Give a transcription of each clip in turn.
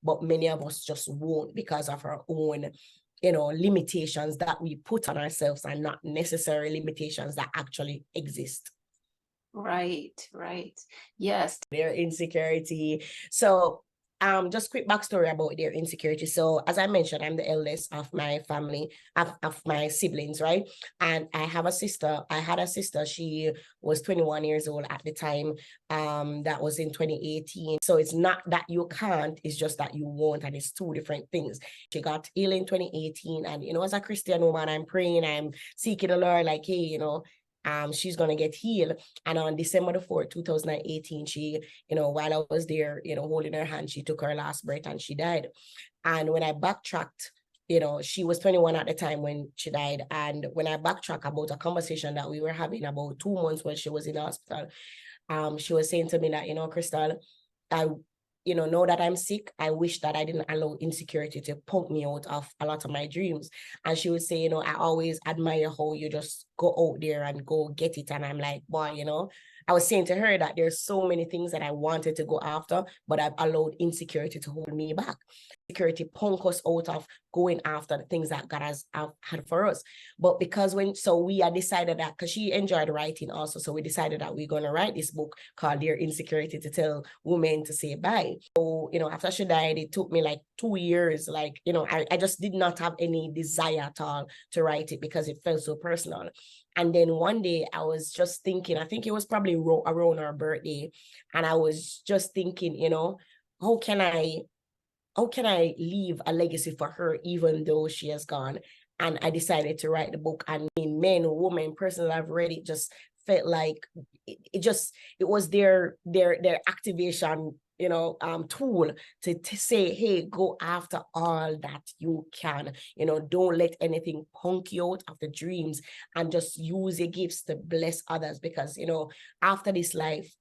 but many of us just won't because of our own, you know, limitations that we put on ourselves and not necessarily limitations that actually exist. Right, right. Yes. Their insecurity. So just quick backstory about their insecurity. So as I mentioned, I'm the eldest of my family, of my siblings, right? And I have a sister. I had a sister. She was 21 years old at the time. That was in 2018. So it's not that you can't, it's just that you won't, and it's two different things. She got ill in 2018, and you know, as a Christian woman, I'm praying, I'm seeking the Lord, like, hey, you know, she's gonna get healed. And on December the 4th, 2018, she, you know, while I was there, you know, holding her hand, she took her last breath and she died. And when I backtracked, you know, she was 21 at the time when she died. And when I backtrack about a conversation that we were having about 2 months when she was in the hospital, she was saying to me that, you know, Crystal, I, you know that I'm sick, I wish that I didn't allow insecurity to punk me out of a lot of my dreams. And she would say, you know, I always admire how you just go out there and go get it. And I'm like, boy, you know, I was saying to her that there's so many things that I wanted to go after, but I've allowed insecurity to hold me back. Insecurity punk us out of going after the things that God has had for us. But because we had decided that, because she enjoyed writing also, so we decided that we're going to write this book called Dear Insecurity, to tell women to say bye. So, you know, after she died, it took me like 2 years. Like, you know, I just did not have any desire at all to write it because it felt so personal. And then one day I was just thinking, I think it was probably around her birthday, and I was just thinking, you know, how can I leave a legacy for her even though she has gone? And I decided to write the book. And men, women, persons that have read it just felt like it was their activation, you know, tool to say, hey, go after all that you can, you know, don't let anything punk you out of the dreams, and just use your gifts to bless others. Because, you know, after this life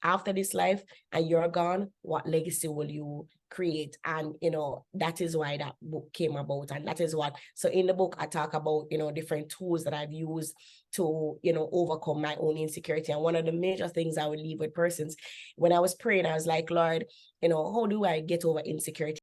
and you're gone, what legacy will you create? And, you know, that is why that book came about. And that is what, so in the book I talk about, you know, different tools that I've used to, you know, overcome my own insecurity. And one of the major things I would leave with persons, when I was praying, I was like, Lord, you know, how do I get over insecurity?